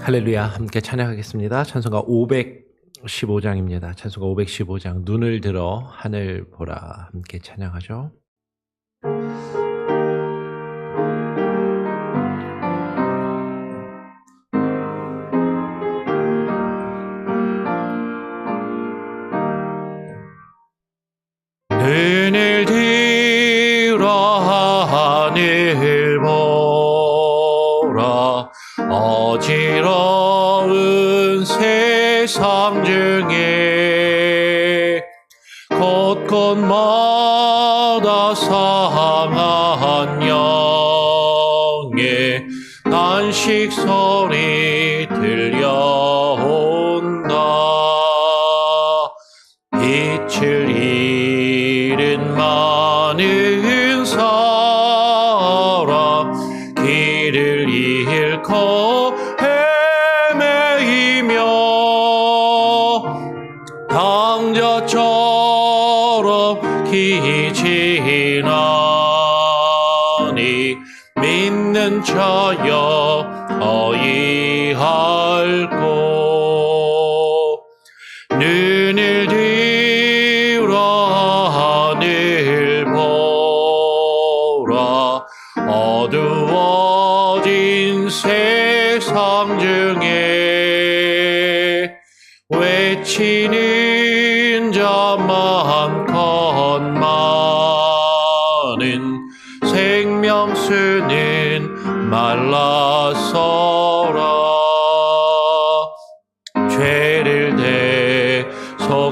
할렐루야. 함께 찬양하겠습니다. 찬송가 515장입니다. 찬송가 515장 눈을 들어 하늘 보라. 함께 찬양하죠. 눈을 들어 하늘 보라. 어지러운 세상 중에 곳곳마다 상한 영의 단식 소리 들려온다. 빛을 잃은 많은 사람, 길을 잃고 헤매이며 당자처럼 기진하니 믿는 자여 어이할꼬. 눈을 들어 하늘 보라. 어두워진 세상 중에 외치는 자 많건만은 생명수는 말라서라. 죄를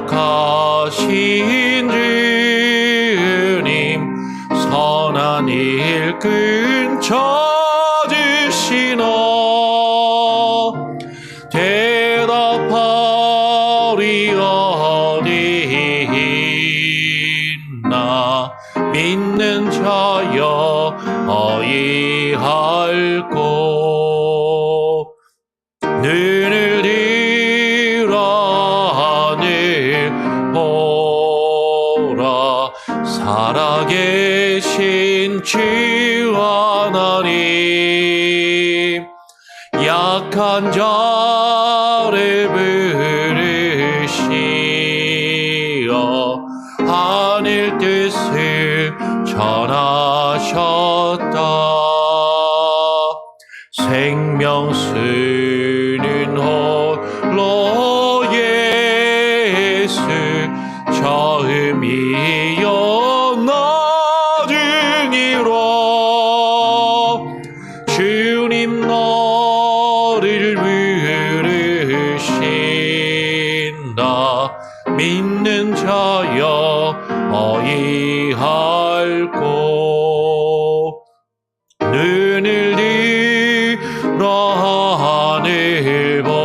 대속하신 주님, 선한 일꾼 찾으시나. 대답하리 어디 있나. 믿는 자여 어이할꼬. 눈을 들어 하늘 보라. 살아계신 주 하나님, 약한 자를 부르시어 하늘 뜻을 전하셨다. 생명수는 홀로 예수, 처음이요 나중이라. 주님 너를 부르신다. 믿는 자여 어이할꼬. 눈을 들어 하늘 보라.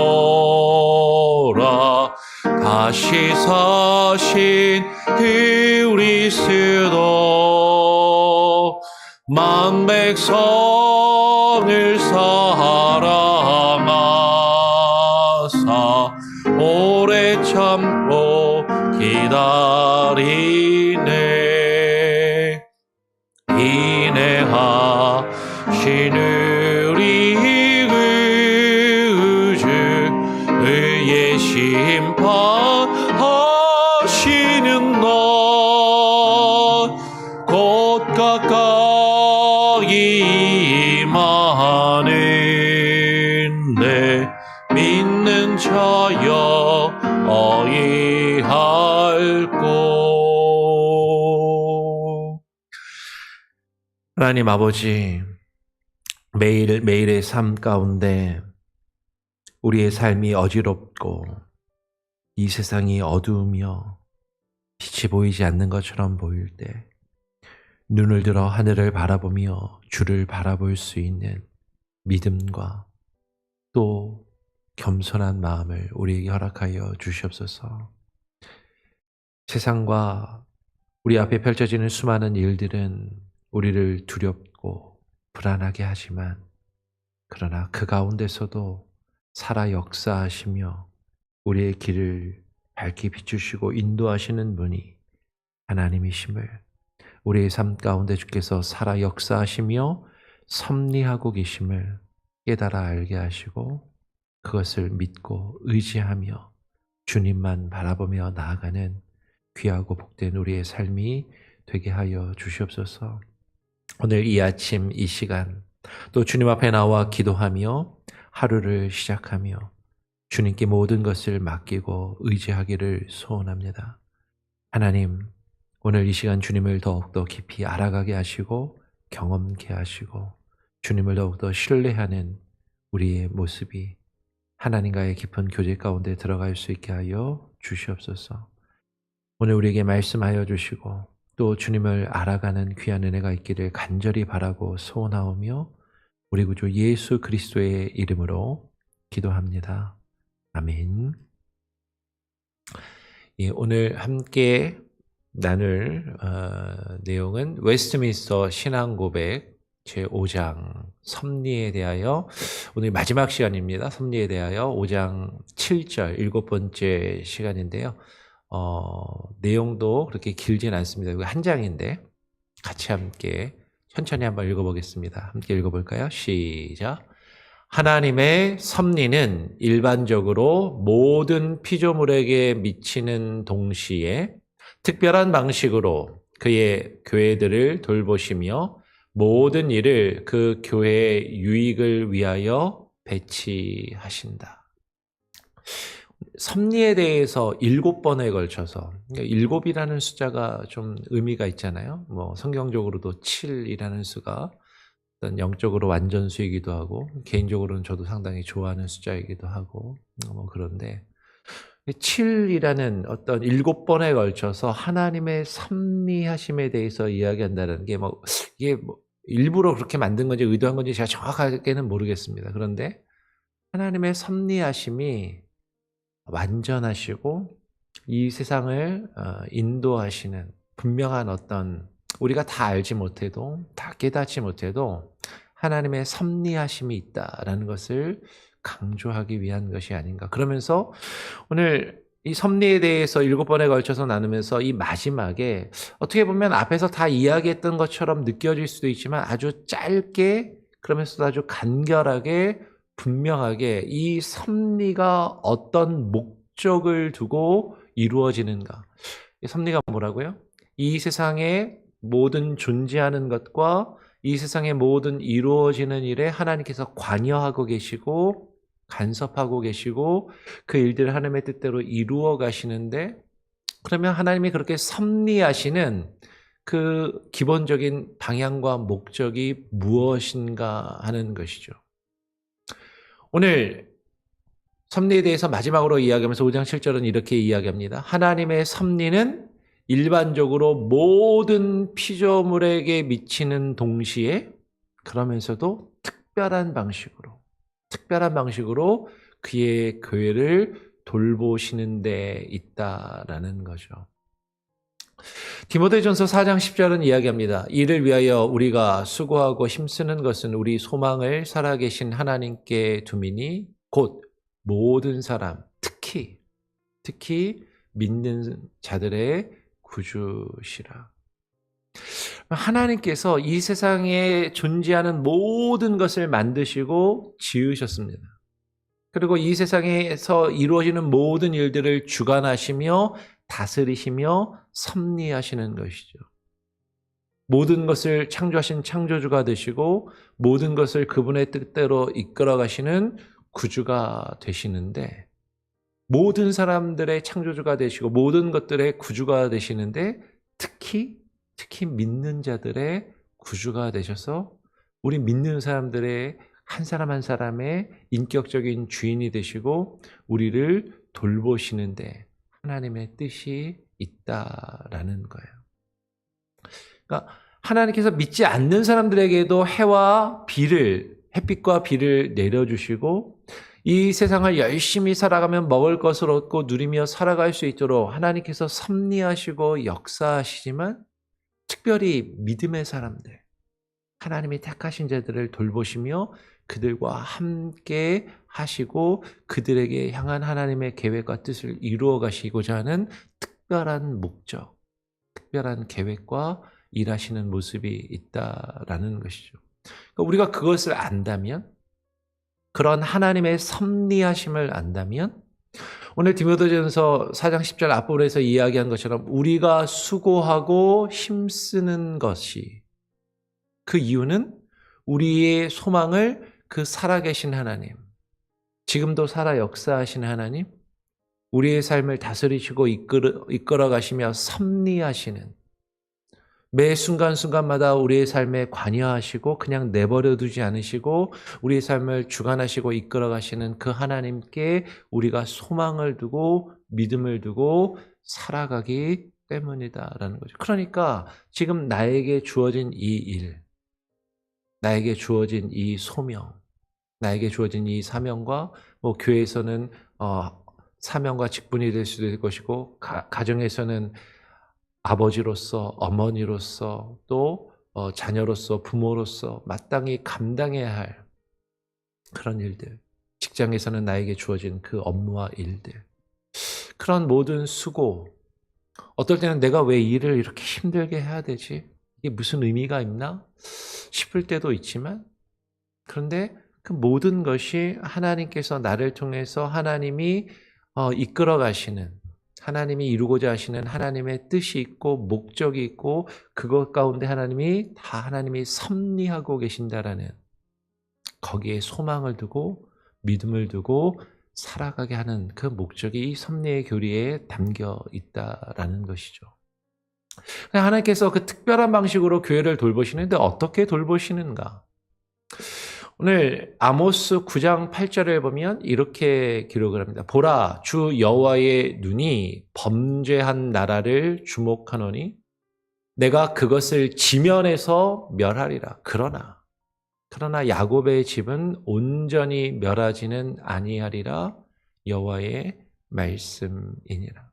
다시 사신 그리스도, 만 백성을 사랑하사 오래 참고 기다리네. 인내하신 우리 구주, 의의 심판하시는 날 곧 가까이 임하는데 믿는 자여 어이할꼬. 하나님 아버지, 매일의 삶 가운데 우리의 삶이 어지럽고 이 세상이 어두우며 빛이 보이지 않는 것처럼 보일 때 눈을 들어 하늘을 바라보며 주를 바라볼 수 있는 믿음과 또 겸손한 마음을 우리에게 허락하여 주시옵소서. 세상과 우리 앞에 펼쳐지는 수많은 일들은 우리를 두렵고 불안하게 하지만, 그러나 그 가운데서도 살아 역사하시며 우리의 길을 밝게 비추시고 인도하시는 분이 하나님이심을, 우리의 삶 가운데 주께서 살아 역사하시며 섭리하고 계심을 깨달아 알게 하시고 그것을 믿고 의지하며 주님만 바라보며 나아가는 귀하고 복된 우리의 삶이 되게 하여 주시옵소서. 오늘 이 아침 이 시간 또 주님 앞에 나와 기도하며 하루를 시작하며 주님께 모든 것을 맡기고 의지하기를 소원합니다. 하나님, 오늘 이 시간 주님을 더욱더 깊이 알아가게 하시고 경험케 하시고 주님을 더욱더 신뢰하는 우리의 모습이 하나님과의 깊은 교제 가운데 들어갈 수 있게 하여 주시옵소서. 오늘 우리에게 말씀하여 주시고 또 주님을 알아가는 귀한 은혜가 있기를 간절히 바라고 소원하오며 우리 구주 예수 그리스도의 이름으로 기도합니다. 아멘. 예, 오늘 함께 나눌 내용은 웨스트민스터 신앙고백 제5장 섭리에 대하여 오늘 마지막 시간입니다. 섭리에 대하여 5장 7절 7번째 시간인데요. 내용도 그렇게 길진 않습니다. 이거 한 장인데 같이 함께 천천히 한번 읽어보겠습니다. 함께 읽어볼까요? 시작. 하나님의 섭리는 일반적으로 모든 피조물에게 미치는 동시에 특별한 방식으로 그의 교회들을 돌보시며 모든 일을 그 교회의 유익을 위하여 배치하신다. 섭리에 대해서 7번에 걸쳐서, 그러니까 7이라는 숫자가 좀 의미가 있잖아요. 뭐 성경적으로도 7이라는 수가 어떤 영적으로 완전수이기도 하고 개인적으로는 저도 상당히 좋아하는 숫자이기도 하고 뭐 그런데 7이라는 어떤 7번에 걸쳐서 하나님의 섭리하심에 대해서 이야기한다는 게 이게 일부러 그렇게 만든 건지 의도한 건지 제가 정확하게는 모르겠습니다. 그런데 하나님의 섭리하심이 완전하시고 이 세상을 인도하시는 분명한 어떤 우리가 다 알지 못해도 다 깨닫지 못해도 하나님의 섭리하심이 있다라는 것을 강조하기 위한 것이 아닌가. 그러면서 오늘 이 섭리에 대해서 7번에 걸쳐서 나누면서 이 마지막에 어떻게 보면 앞에서 다 이야기했던 것처럼 느껴질 수도 있지만 아주 짧게 그러면서도 아주 간결하게 분명하게 이 섭리가 어떤 목적을 두고 이루어지는가. 이 섭리가 뭐라고요? 이 세상에 모든 존재하는 것과 이 세상의 모든 이루어지는 일에 하나님께서 관여하고 계시고 간섭하고 계시고 그 일들을 하나님의 뜻대로 이루어 가시는데 그러면 하나님이 그렇게 섭리하시는 그 기본적인 방향과 목적이 무엇인가 하는 것이죠. 오늘 섭리에 대해서 마지막으로 이야기하면서 5장 7절은 이렇게 이야기합니다. 하나님의 섭리는 일반적으로 모든 피조물에게 미치는 동시에 그러면서도 특별한 방식으로 그의 교회를 돌보시는 데 있다라는 거죠. 디모데전서 4장 10절은 이야기합니다. 이를 위하여 우리가 수고하고 힘쓰는 것은 우리 소망을 살아계신 하나님께 두미니 곧 모든 사람, 특히 믿는 자들의 구주시라. 하나님께서 이 세상에 존재하는 모든 것을 만드시고 지으셨습니다. 그리고 이 세상에서 이루어지는 모든 일들을 주관하시며 다스리시며 섭리하시는 것이죠. 모든 것을 창조하신 창조주가 되시고 모든 것을 그분의 뜻대로 이끌어 가시는 구주가 되시는데 모든 사람들의 창조주가 되시고 모든 것들의 구주가 되시는데 특히 믿는 자들의 구주가 되셔서 우리 믿는 사람들의 한 사람 한 사람의 인격적인 주인이 되시고 우리를 돌보시는데 하나님의 뜻이 있다라는 거예요. 그러니까 하나님께서 믿지 않는 사람들에게도 햇빛과 비를 내려주시고 이 세상을 열심히 살아가면 먹을 것을 얻고 누리며 살아갈 수 있도록 하나님께서 섭리하시고 역사하시지만 특별히 믿음의 사람들, 하나님이 택하신 자들을 돌보시며 그들과 함께 하시고 그들에게 향한 하나님의 계획과 뜻을 이루어 가시고자 하는 특별한 목적, 특별한 계획과 일하시는 모습이 있다라는 것이죠. 그러니까 우리가 그것을 안다면 그런 하나님의 섭리하심을 안다면 오늘 디모데전서 4장 10절 앞부분에서 이야기한 것처럼 우리가 수고하고 힘쓰는 것이 그 이유는 우리의 소망을 그 살아계신 하나님, 지금도 살아 역사하신 하나님, 우리의 삶을 다스리시고 이끌어 가시며 섭리하시는 매 순간순간마다 우리의 삶에 관여하시고 그냥 내버려 두지 않으시고 우리의 삶을 주관하시고 이끌어 가시는 그 하나님께 우리가 소망을 두고 믿음을 두고 살아가기 때문이다라는 거죠. 그러니까 지금 나에게 주어진 이 일, 나에게 주어진 이 소명, 나에게 주어진 이 사명과 교회에서는 사명과 직분이 될 수도 있을 것이고 가정에서는 아버지로서 어머니로서 또 자녀로서 부모로서 마땅히 감당해야 할 그런 일들, 직장에서는 나에게 주어진 그 업무와 일들, 그런 모든 수고, 어떨 때는 내가 왜 일을 이렇게 힘들게 해야 되지? 이게 무슨 의미가 있나? 싶을 때도 있지만, 그런데 그 모든 것이 하나님께서 나를 통해서 하나님이 이끌어 가시는, 하나님이 이루고자 하시는 하나님의 뜻이 있고 목적이 있고 그것 가운데 하나님이 섭리하고 계신다라는, 거기에 소망을 두고 믿음을 두고 살아가게 하는 그 목적이 이 섭리의 교리에 담겨 있다라는 것이죠. 하나님께서 그 특별한 방식으로 교회를 돌보시는데 어떻게 돌보시는가? 오늘 아모스 9장 8절을 보면 이렇게 기록을 합니다. 보라, 주 여호와의 눈이 범죄한 나라를 주목하노니 내가 그것을 지면에서 멸하리라. 그러나 야곱의 집은 온전히 멸하지는 아니하리라. 여호와의 말씀이니라.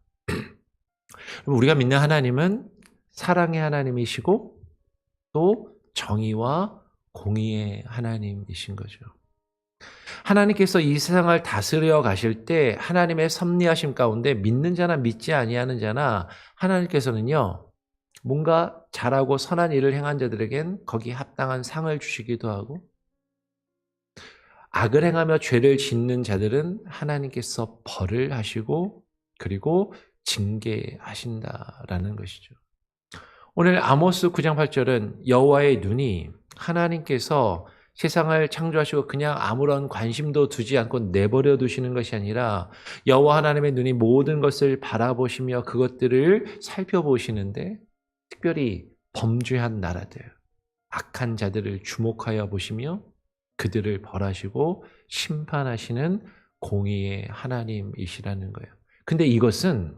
우리가 믿는 하나님은 사랑의 하나님이시고 또 정의와 공의의 하나님이신 거죠. 하나님께서 이 세상을 다스려 가실 때 하나님의 섭리하심 가운데 믿는 자나 믿지 아니하는 자나 하나님께서는요, 뭔가 잘하고 선한 일을 행한 자들에겐 거기에 합당한 상을 주시기도 하고, 악을 행하며 죄를 짓는 자들은 하나님께서 벌을 하시고 그리고 징계하신다라는 것이죠. 오늘 아모스 9장 8절은 여호와의 눈이, 하나님께서 세상을 창조하시고 그냥 아무런 관심도 두지 않고 내버려 두시는 것이 아니라 여호와 하나님의 눈이 모든 것을 바라보시며 그것들을 살펴보시는데 특별히 범죄한 나라들, 악한 자들을 주목하여 보시며 그들을 벌하시고 심판하시는 공의의 하나님이시라는 거예요. 근데 이것은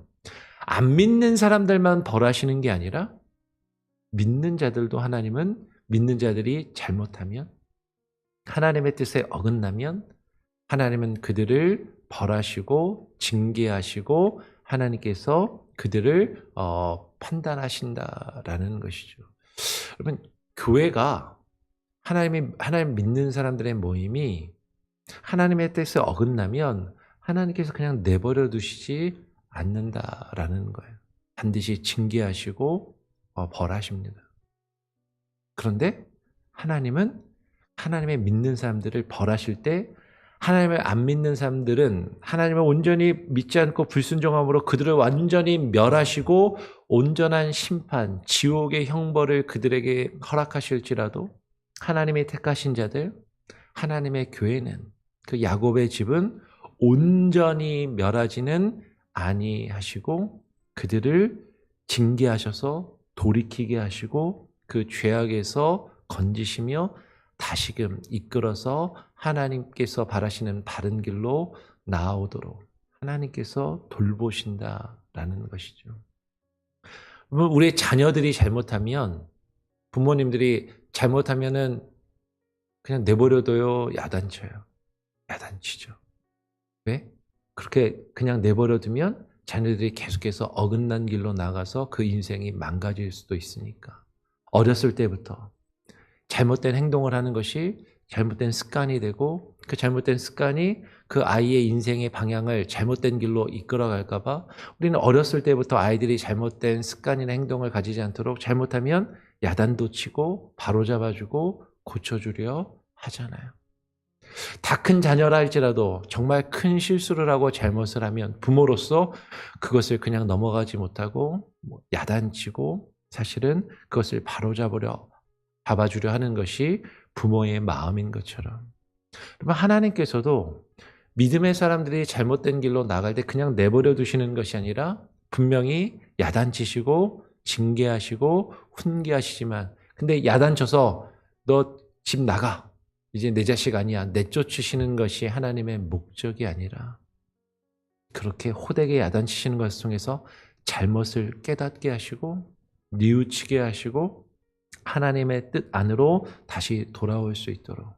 안 믿는 사람들만 벌하시는 게 아니라 믿는 자들도, 하나님은 믿는 자들이 잘못하면, 하나님의 뜻에 어긋나면 하나님은 그들을 벌하시고 징계하시고 하나님께서 그들을 판단하신다라는 것이죠. 여러분, 교회가 하나님 믿는 사람들의 모임이 하나님의 뜻에 어긋나면 하나님께서 그냥 내버려 두시지 않는다라는 거예요. 반드시 징계하시고 벌하십니다. 그런데 하나님은 하나님의 믿는 사람들을 벌하실 때 하나님을 안 믿는 사람들은 하나님을 온전히 믿지 않고 불순종함으로 그들을 완전히 멸하시고 온전한 심판, 지옥의 형벌을 그들에게 허락하실지라도 하나님의 택하신 자들, 하나님의 교회는, 그 야곱의 집은 온전히 멸하지는 아니하시고 그들을 징계하셔서 돌이키게 하시고 그 죄악에서 건지시며 다시금 이끌어서 하나님께서 바라시는 바른 길로 나아오도록 하나님께서 돌보신다라는 것이죠. 우리의 자녀들이 잘못하면, 부모님들이 잘못하면은 그냥 내버려둬요? 야단쳐요? 야단치죠. 왜? 그렇게 그냥 내버려두면 자녀들이 계속해서 어긋난 길로 나가서 그 인생이 망가질 수도 있으니까. 어렸을 때부터 잘못된 행동을 하는 것이 잘못된 습관이 되고 그 잘못된 습관이 그 아이의 인생의 방향을 잘못된 길로 이끌어갈까 봐 우리는 어렸을 때부터 아이들이 잘못된 습관이나 행동을 가지지 않도록 잘못하면 야단도 치고 바로잡아주고 고쳐주려 하잖아요. 다 큰 자녀라 할지라도 정말 큰 실수를 하고 잘못을 하면 부모로서 그것을 그냥 넘어가지 못하고 야단치고 사실은 그것을 잡아주려 하는 것이 부모의 마음인 것처럼. 그러면 하나님께서도 믿음의 사람들이 잘못된 길로 나갈 때 그냥 내버려 두시는 것이 아니라 분명히 야단치시고 징계하시고 훈계하시지만, 근데 야단쳐서 너 집 나가, 이제 내 자식 아니야, 내쫓으시는 것이 하나님의 목적이 아니라 그렇게 호되게 야단치시는 것을 통해서 잘못을 깨닫게 하시고 뉘우치게 하시고 하나님의 뜻 안으로 다시 돌아올 수 있도록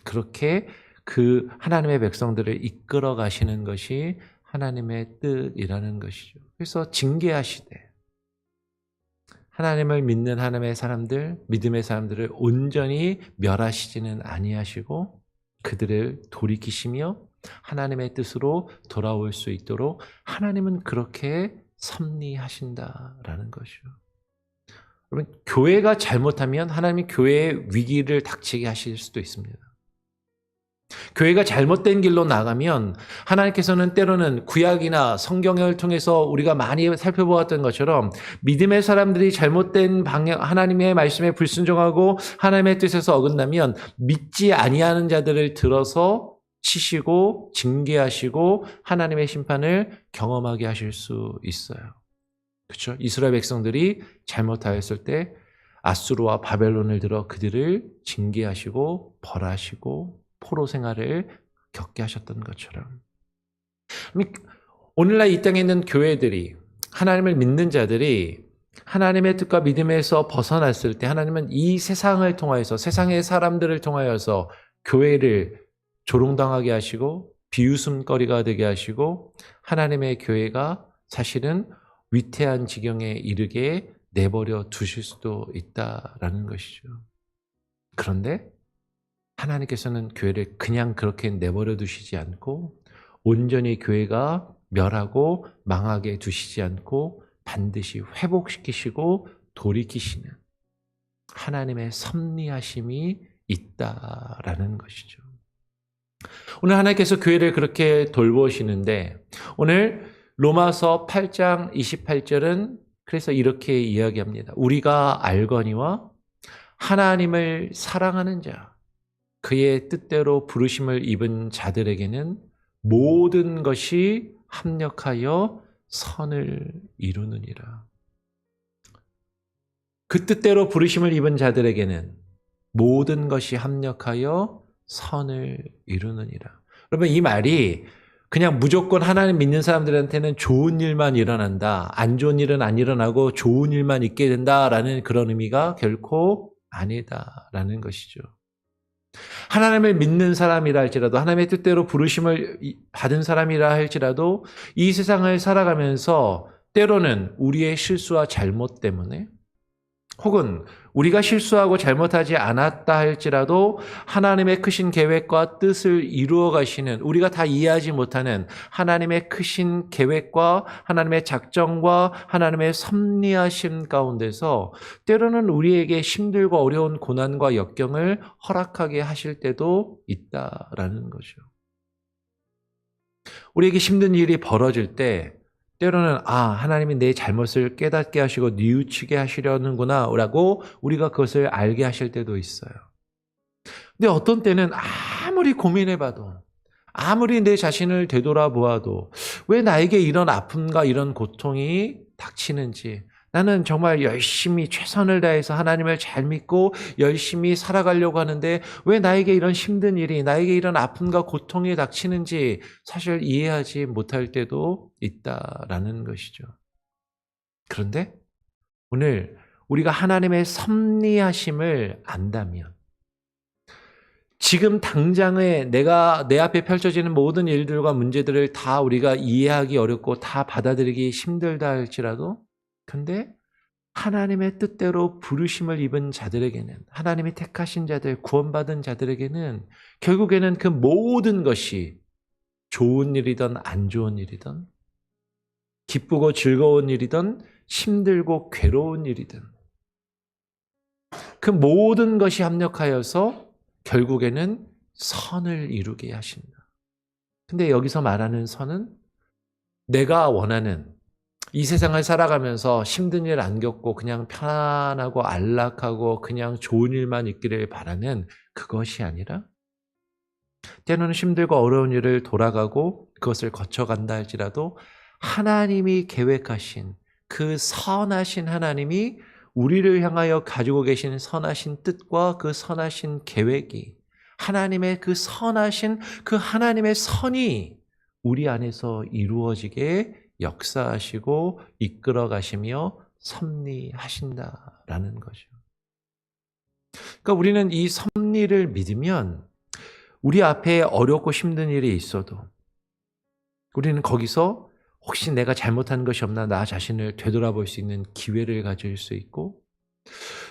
그렇게 그 하나님의 백성들을 이끌어 가시는 것이 하나님의 뜻이라는 것이죠. 그래서 징계하시되 하나님을 믿는 하나님의 사람들, 믿음의 사람들을 온전히 멸하시지는 아니하시고 그들을 돌이키시며 하나님의 뜻으로 돌아올 수 있도록 하나님은 그렇게 섭리하신다라는 것이죠. 여러분, 교회가 잘못하면 하나님이 교회의 위기를 닥치게 하실 수도 있습니다. 교회가 잘못된 길로 나가면 하나님께서는 때로는 구약이나 성경을 통해서 우리가 많이 살펴보았던 것처럼 믿음의 사람들이 잘못된 방향, 하나님의 말씀에 불순종하고 하나님의 뜻에서 어긋나면 믿지 아니하는 자들을 들어서 치시고 징계하시고 하나님의 심판을 경험하게 하실 수 있어요. 그렇죠? 이스라엘 백성들이 잘못하였을 때 아수르와 바벨론을 들어 그들을 징계하시고 벌하시고 포로 생활을 겪게 하셨던 것처럼 오늘날 이 땅에 있는 교회들이, 하나님을 믿는 자들이 하나님의 뜻과 믿음에서 벗어났을 때 하나님은 이 세상을 통하여서, 세상의 사람들을 통하여서 교회를 조롱당하게 하시고 비웃음거리가 되게 하시고 하나님의 교회가 사실은 위태한 지경에 이르게 내버려 두실 수도 있다라는 것이죠. 그런데 하나님께서는 교회를 그냥 그렇게 내버려 두시지 않고 온전히 교회가 멸하고 망하게 두시지 않고 반드시 회복시키시고 돌이키시는 하나님의 섭리하심이 있다라는 것이죠. 오늘 하나님께서 교회를 그렇게 돌보시는데 오늘 로마서 8장 28절은 그래서 이렇게 이야기합니다. 우리가 알거니와 하나님을 사랑하는 자, 그의 뜻대로 부르심을 입은 자들에게는 모든 것이 합력하여 선을 이루느니라. 그 뜻대로 부르심을 입은 자들에게는 모든 것이 합력하여 선을 이루느니라. 여러분, 이 말이 그냥 무조건 하나님 믿는 사람들한테는 좋은 일만 일어난다, 안 좋은 일은 안 일어나고 좋은 일만 있게 된다라는 그런 의미가 결코 아니다라는 것이죠. 하나님을 믿는 사람이라 할지라도, 하나님의 뜻대로 부르심을 받은 사람이라 할지라도 이 세상을 살아가면서 때로는 우리의 실수와 잘못 때문에, 혹은 우리가 실수하고 잘못하지 않았다 할지라도 하나님의 크신 계획과 뜻을 이루어 가시는, 우리가 다 이해하지 못하는 하나님의 크신 계획과 하나님의 작정과 하나님의 섭리하심 가운데서 때로는 우리에게 힘들고 어려운 고난과 역경을 허락하게 하실 때도 있다라는 거죠. 우리에게 힘든 일이 벌어질 때 때로는 하나님이 내 잘못을 깨닫게 하시고 뉘우치게 하시려는구나 라고 우리가 그것을 알게 하실 때도 있어요. 근데 어떤 때는 아무리 고민해봐도, 아무리 내 자신을 되돌아보아도 왜 나에게 이런 아픔과 이런 고통이 닥치는지, 나는 정말 열심히 최선을 다해서 하나님을 잘 믿고 열심히 살아가려고 하는데 왜 나에게 이런 힘든 일이, 나에게 이런 아픔과 고통이 닥치는지 사실 이해하지 못할 때도 있다라는 것이죠. 그런데 오늘 우리가 하나님의 섭리하심을 안다면, 지금 당장에 내가 내 앞에 펼쳐지는 모든 일들과 문제들을 다 우리가 이해하기 어렵고 다 받아들이기 힘들다 할지라도, 근데 하나님의 뜻대로 부르심을 입은 자들에게는, 하나님이 택하신 자들, 구원받은 자들에게는 결국에는 그 모든 것이 좋은 일이든 안 좋은 일이든, 기쁘고 즐거운 일이든 힘들고 괴로운 일이든 그 모든 것이 합력하여서 결국에는 선을 이루게 하신다. 근데 여기서 말하는 선은 내가 원하는 이 세상을 살아가면서 힘든 일 안 겪고 그냥 편안하고 안락하고 그냥 좋은 일만 있기를 바라는 그것이 아니라 때로는 힘들고 어려운 일을 돌아가고 그것을 거쳐간다 할지라도 하나님이 계획하신 그 선하신 하나님이 우리를 향하여 가지고 계신 선하신 뜻과 그 선하신 계획이 하나님의 그 선하신 그 하나님의 선이 우리 안에서 이루어지게 역사하시고 이끌어 가시며 섭리하신다라는 거죠. 그러니까 우리는 이 섭리를 믿으면 우리 앞에 어렵고 힘든 일이 있어도 우리는 거기서 혹시 내가 잘못한 것이 없나 나 자신을 되돌아볼 수 있는 기회를 가질 수 있고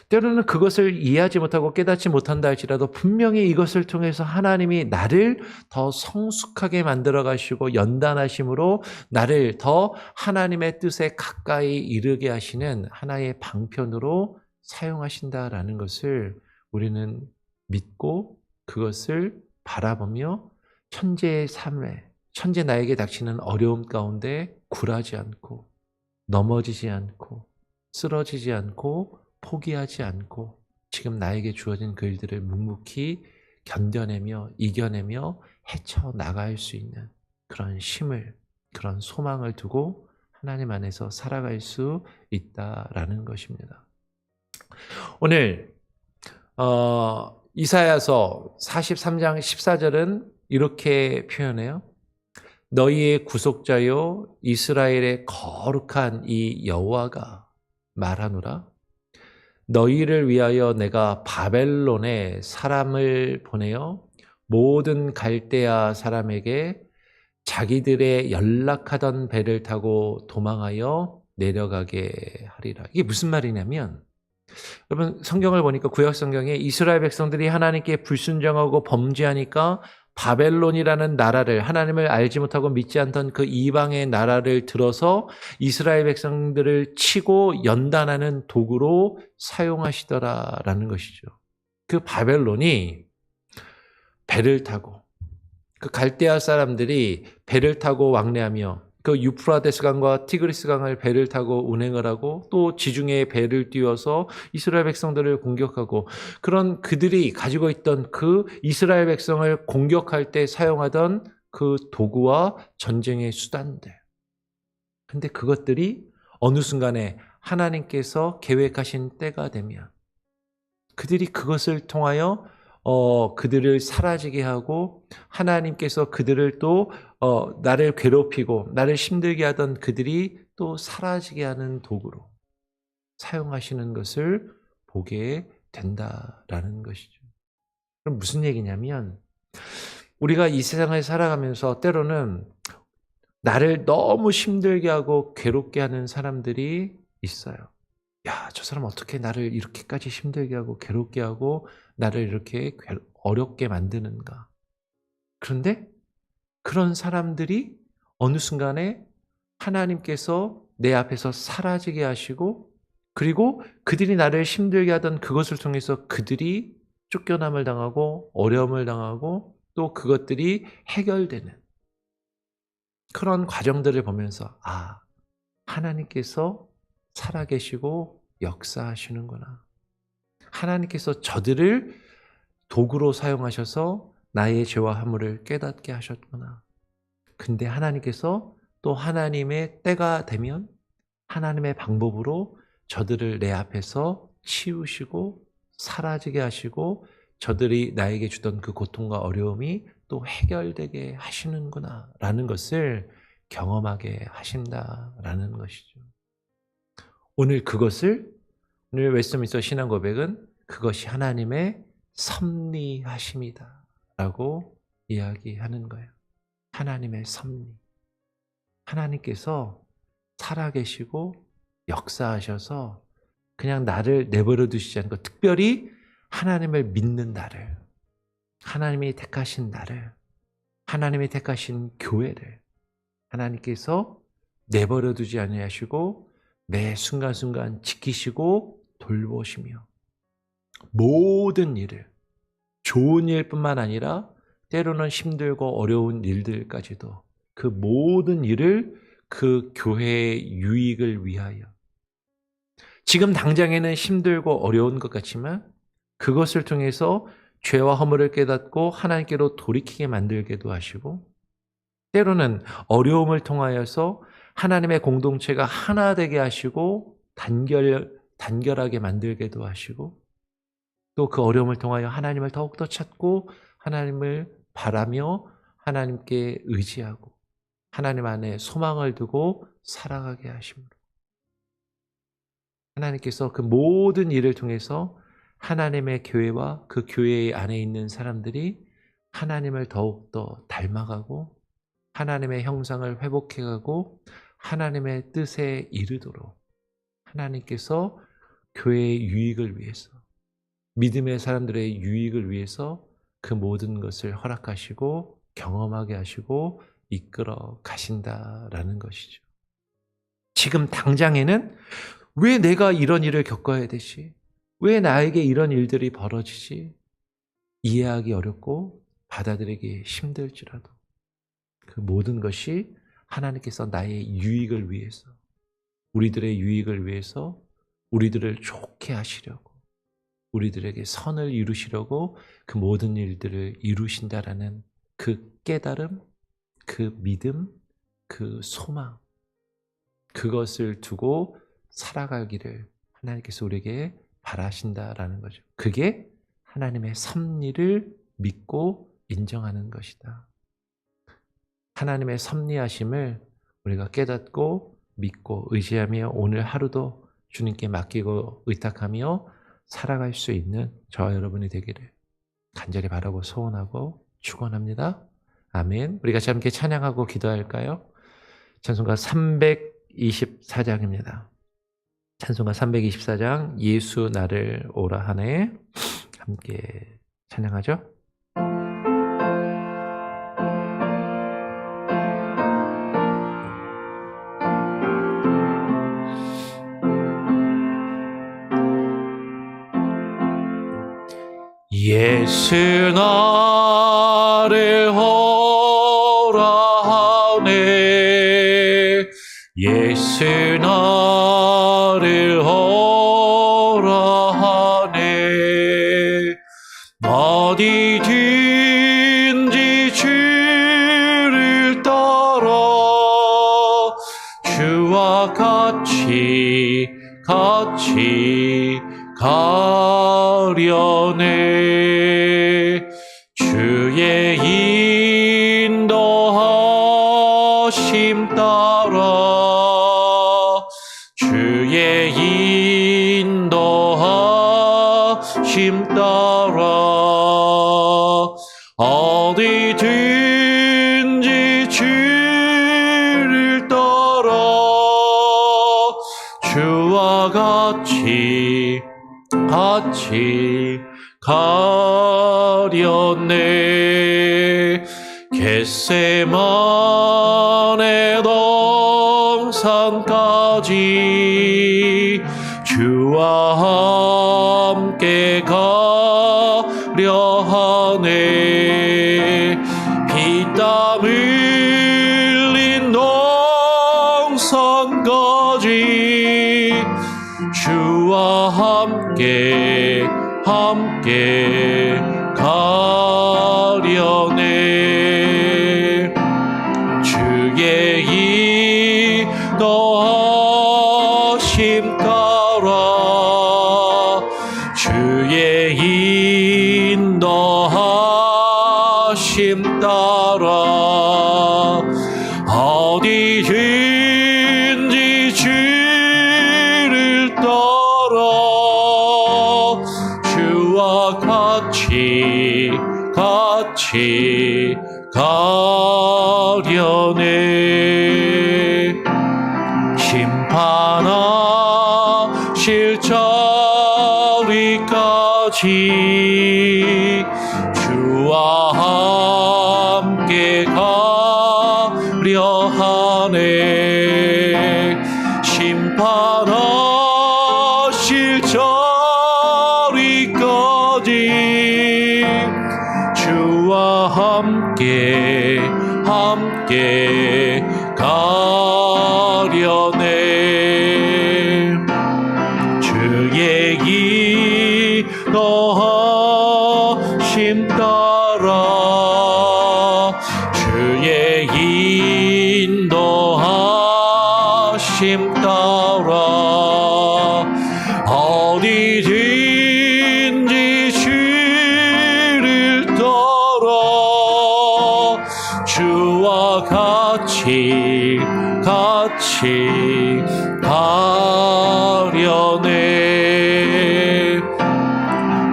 때로는 그것을 이해하지 못하고 깨닫지 못한다 할지라도 분명히 이것을 통해서 하나님이 나를 더 성숙하게 만들어 가시고 연단하심으로 나를 더 하나님의 뜻에 가까이 이르게 하시는 하나의 방편으로 사용하신다라는 것을 우리는 믿고 그것을 바라보며 현재의 삶에 현재 나에게 닥치는 어려움 가운데 굴하지 않고 넘어지지 않고 쓰러지지 않고 포기하지 않고 지금 나에게 주어진 그 일들을 묵묵히 견뎌내며 이겨내며 헤쳐나갈 수 있는 그런 힘을 그런 소망을 두고 하나님 안에서 살아갈 수 있다라는 것입니다. 오늘 이사야서 43장 14절은 이렇게 표현해요. 너희의 구속자요 이스라엘의 거룩한 이 여호와가 말하노라. 너희를 위하여 내가 바벨론에 사람을 보내어 모든 갈대아 사람에게 자기들의 연락하던 배를 타고 도망하여 내려가게 하리라. 이게 무슨 말이냐면 여러분 성경을 보니까 구약 성경에 이스라엘 백성들이 하나님께 불순종하고 범죄하니까 바벨론이라는 나라를 하나님을 알지 못하고 믿지 않던 그 이방의 나라를 들어서 이스라엘 백성들을 치고 연단하는 도구로 사용하시더라라는 것이죠. 그 바벨론이 배를 타고 그 갈대아 사람들이 배를 타고 왕래하며 그 유프라데스 강과 티그리스 강을 배를 타고 운행을 하고 또 지중해에 배를 띄워서 이스라엘 백성들을 공격하고 그런 그들이 가지고 있던 그 이스라엘 백성을 공격할 때 사용하던 그 도구와 전쟁의 수단들. 근데 그것들이 어느 순간에 하나님께서 계획하신 때가 되면 그들이 그것을 통하여 그들을 사라지게 하고 하나님께서 그들을 또 나를 괴롭히고 나를 힘들게 하던 그들이 또 사라지게 하는 도구로 사용하시는 것을 보게 된다라는 것이죠. 그럼 무슨 얘기냐면 우리가 이 세상을 살아가면서 때로는 나를 너무 힘들게 하고 괴롭게 하는 사람들이 있어요. 야, 저 사람 어떻게 나를 이렇게까지 힘들게 하고 괴롭게 하고 나를 이렇게 어렵게 만드는가. 그런데 그런 사람들이 어느 순간에 하나님께서 내 앞에서 사라지게 하시고 그리고 그들이 나를 힘들게 하던 그것을 통해서 그들이 쫓겨남을 당하고 어려움을 당하고 또 그것들이 해결되는 그런 과정들을 보면서 하나님께서 살아계시고 역사하시는구나. 하나님께서 저들을 도구로 사용하셔서 나의 죄와 허물을 깨닫게 하셨구나. 근데 하나님께서 또 하나님의 때가 되면 하나님의 방법으로 저들을 내 앞에서 치우시고 사라지게 하시고 저들이 나에게 주던 그 고통과 어려움이 또 해결되게 하시는구나 라는 것을 경험하게 하신다라는 것이죠. 오늘 오늘 웨스트민스터 신앙 고백은 그것이 하나님의 섭리하심이다 라고 이야기하는 거예요. 하나님의 섭리. 하나님께서 살아계시고 역사하셔서 그냥 나를 내버려 두시지 않고 특별히 하나님을 믿는 나를, 하나님이 택하신 나를, 하나님이 택하신 교회를 하나님께서 내버려 두지 아니하시고 매 순간순간 지키시고 돌보시며 모든 일을 좋은 일뿐만 아니라 때로는 힘들고 어려운 일들까지도 그 모든 일을 그 교회의 유익을 위하여 지금 당장에는 힘들고 어려운 것 같지만 그것을 통해서 죄와 허물을 깨닫고 하나님께로 돌이키게 만들게도 하시고 때로는 어려움을 통하여서 하나님의 공동체가 하나 되게 하시고 단결하게 만들게도 하시고 또 그 어려움을 통하여 하나님을 더욱더 찾고 하나님을 바라며 하나님께 의지하고 하나님 안에 소망을 두고 살아가게 하심으로 하나님께서 그 모든 일을 통해서 하나님의 교회와 그 교회 안에 있는 사람들이 하나님을 더욱더 닮아가고 하나님의 형상을 회복해가고 하나님의 뜻에 이르도록 하나님께서 교회의 유익을 위해서 믿음의 사람들의 유익을 위해서 그 모든 것을 허락하시고 경험하게 하시고 이끌어 가신다라는 것이죠. 지금 당장에는 왜 내가 이런 일을 겪어야 되지? 왜 나에게 이런 일들이 벌어지지? 이해하기 어렵고 받아들이기 힘들지라도 그 모든 것이 하나님께서 나의 유익을 위해서 우리들의 유익을 위해서 우리들을 좋게 하시려고 우리들에게 선을 이루시려고 그 모든 일들을 이루신다라는 그 깨달음, 그 믿음, 그 소망 그것을 두고 살아가기를 하나님께서 우리에게 바라신다라는 거죠. 그게 하나님의 섭리를 믿고 인정하는 것이다. 하나님의 섭리하심을 우리가 깨닫고 믿고 의지하며 오늘 하루도 주님께 맡기고 의탁하며 살아갈 수 있는 저와 여러분이 되기를 간절히 바라고 소원하고 축원합니다. 아멘. 우리 같이 함께 찬양하고 기도할까요? 찬송가 324장입니다. 찬송가 324장 예수 나를 오라 하네 함께 찬양하죠. 예수 나를 오라 하네 예수 나를 오라 하네 어디든지 주를 따라 주와 같이 가려네 주의 인도하심 따라 주의 인도하심 따라 어디든지 주를 따라 주와 같이 가려네 겟세마네 동산까지 주와 함께 가려 하네 피땀 흘린 동산까지 주와 함께 가려네 주의 인도하심 따라 주의 인도하심 따라 어디든지 주를 따라 주와 같이 가려네 심판하실 자리까지 주와 함께 가려 하네 심판하실 자리까지 주와 함께 가려네. 주의 인도하심 따라 주의 인도하심 따라 어디든지 주를 따라 주와 같이 가려네.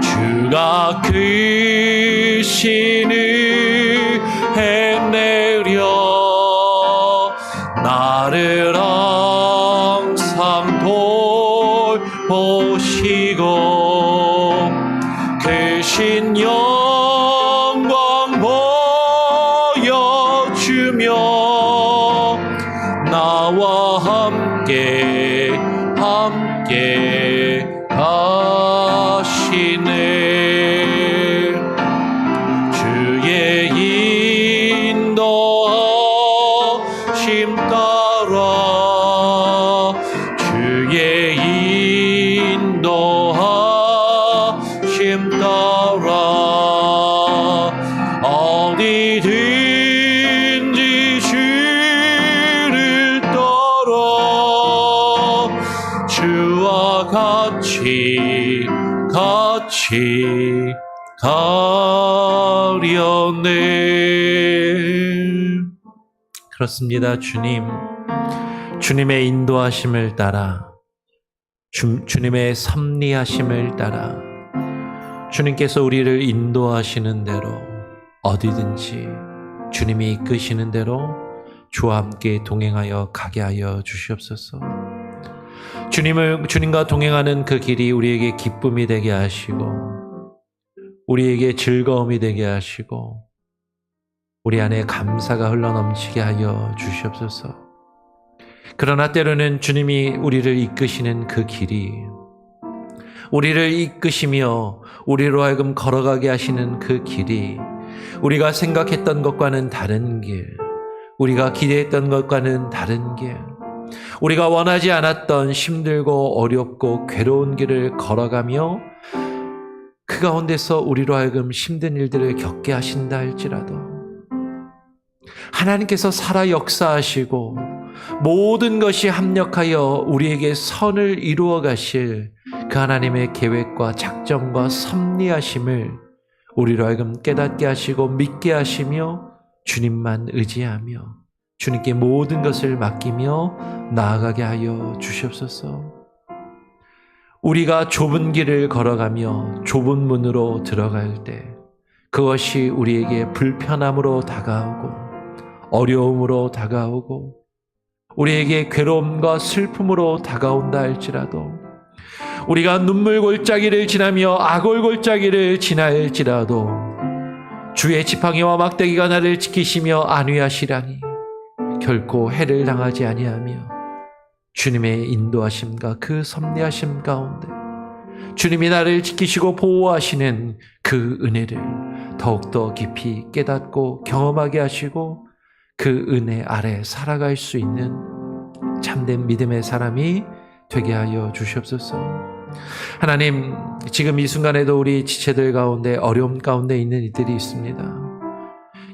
주가 그 신을 해내려 나를 항상 돌보시고 그 신 영광 보여주며 나와 함께 가시네. 주의 인도하심 따라 주의 인도하심 따라 어디든지 주를 따라 주와 같이 가려네. 그렇습니다. 주님의 인도하심을 따라 주님의 섭리하심을 따라 주님께서 우리를 인도하시는 대로 어디든지 주님이 이끄시는 대로 주와 함께 동행하여 가게 하여 주시옵소서. 주님과 동행하는 그 길이 우리에게 기쁨이 되게 하시고 우리에게 즐거움이 되게 하시고 우리 안에 감사가 흘러넘치게 하여 주시옵소서. 그러나 때로는 주님이 우리를 이끄시는 그 길이 우리를 이끄시며 우리로 하여금 걸어가게 하시는 그 길이 우리가 생각했던 것과는 다른 길, 우리가 기대했던 것과는 다른 길, 우리가 원하지 않았던 힘들고 어렵고 괴로운 길을 걸어가며 그 가운데서 우리로 하여금 힘든 일들을 겪게 하신다 할지라도 하나님께서 살아 역사하시고 모든 것이 합력하여 우리에게 선을 이루어 가실 그 하나님의 계획과 작정과 섭리하심을 우리로 하여금 깨닫게 하시고 믿게 하시며 주님만 의지하며 주님께 모든 것을 맡기며 나아가게 하여 주시옵소서. 우리가 좁은 길을 걸어가며 좁은 문으로 들어갈 때 그것이 우리에게 불편함으로 다가오고 어려움으로 다가오고 우리에게 괴로움과 슬픔으로 다가온다 할지라도 우리가 눈물 골짜기를 지나며 악올 골짜기를 지날지라도 주의 지팡이와 막대기가 나를 지키시며 안위하시라니 결코 해를 당하지 아니하며 주님의 인도하심과 그 섭리하심 가운데 주님이 나를 지키시고 보호하시는 그 은혜를 더욱더 깊이 깨닫고 경험하게 하시고 그 은혜 아래 살아갈 수 있는 참된 믿음의 사람이 되게 하여 주시옵소서. 하나님, 지금 이 순간에도 우리 지체들 가운데 어려움 가운데 있는 이들이 있습니다.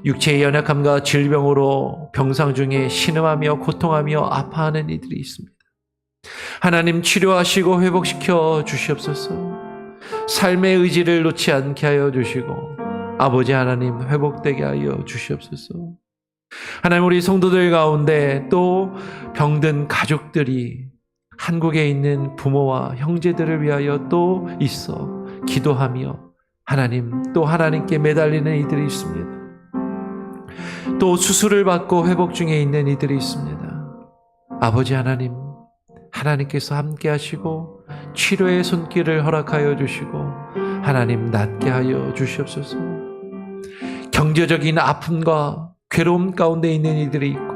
육체의 연약함과 질병으로 병상 중에 신음하며 고통하며 아파하는 이들이 있습니다. 하나님, 치료하시고 회복시켜 주시옵소서. 삶의 의지를 놓지 않게 하여 주시고 아버지 하나님 회복되게 하여 주시옵소서. 하나님, 우리 성도들 가운데 또 병든 가족들이 한국에 있는 부모와 형제들을 위하여 또 있어 기도하며 하나님 또 하나님께 매달리는 이들이 있습니다. 또 수술을 받고 회복 중에 있는 이들이 있습니다. 아버지 하나님, 하나님께서 함께 하시고 치료의 손길을 허락하여 주시고 하나님 낫게 하여 주시옵소서. 경제적인 아픔과 괴로움 가운데 있는 이들이 있고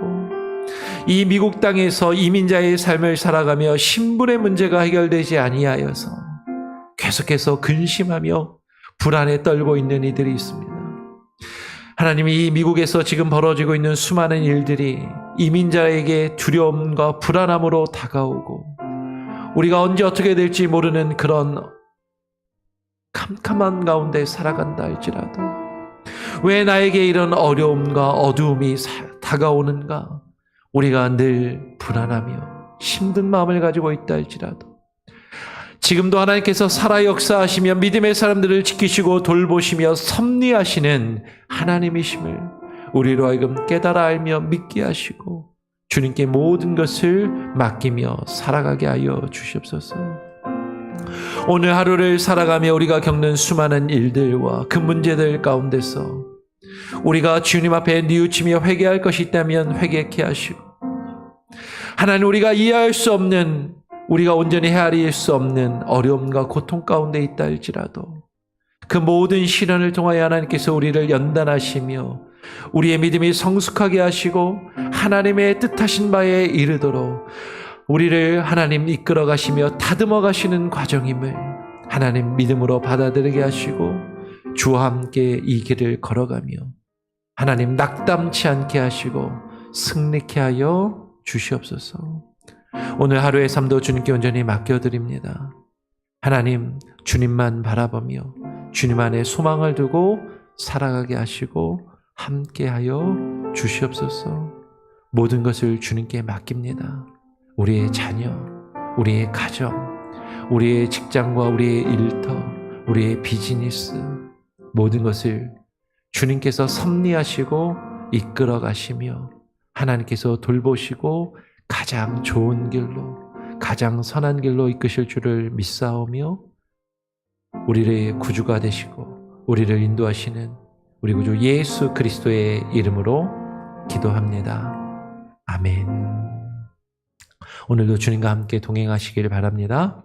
이 미국 땅에서 이민자의 삶을 살아가며 신분의 문제가 해결되지 아니하여서 계속해서 근심하며 불안에 떨고 있는 이들이 있습니다. 하나님이 이 미국에서 지금 벌어지고 있는 수많은 일들이 이민자에게 두려움과 불안함으로 다가오고 우리가 언제 어떻게 될지 모르는 그런 캄캄한 가운데 살아간다 할지라도 왜 나에게 이런 어려움과 어두움이 다가오는가? 우리가 늘 불안하며 힘든 마음을 가지고 있다 할지라도 지금도 하나님께서 살아 역사하시며 믿음의 사람들을 지키시고 돌보시며 섭리하시는 하나님이심을 우리로 하여금 깨달아 알며 믿게 하시고 주님께 모든 것을 맡기며 살아가게 하여 주시옵소서. 오늘 하루를 살아가며 우리가 겪는 수많은 일들과 그 문제들 가운데서 우리가 주님 앞에 뉘우치며 회개할 것이 있다면 회개케 하시고 하나님 우리가 이해할 수 없는 우리가 온전히 헤아릴 수 없는 어려움과 고통 가운데 있다 할지라도 그 모든 시련을 통하여 하나님께서 우리를 연단하시며 우리의 믿음이 성숙하게 하시고 하나님의 뜻하신 바에 이르도록 우리를 하나님 이끌어 가시며 다듬어 가시는 과정임을 하나님 믿음으로 받아들이게 하시고 주와 함께 이 길을 걸어가며 하나님 낙담치 않게 하시고 승리케 하여 주시옵소서. 오늘 하루의 삶도 주님께 온전히 맡겨드립니다. 하나님 주님만 바라보며 주님 안에 소망을 두고 살아가게 하시고 함께하여 주시옵소서. 모든 것을 주님께 맡깁니다. 우리의 자녀, 우리의 가정, 우리의 직장과 우리의 일터, 우리의 비즈니스 모든 것을 주님께서 섭리하시고 이끌어 가시며 하나님께서 돌보시고 가장 좋은 길로 가장 선한 길로 이끄실 줄을 믿사오며 우리의 구주가 되시고 우리를 인도하시는 우리 구주 예수 그리스도의 이름으로 기도합니다. 아멘. 오늘도 주님과 함께 동행하시길 바랍니다.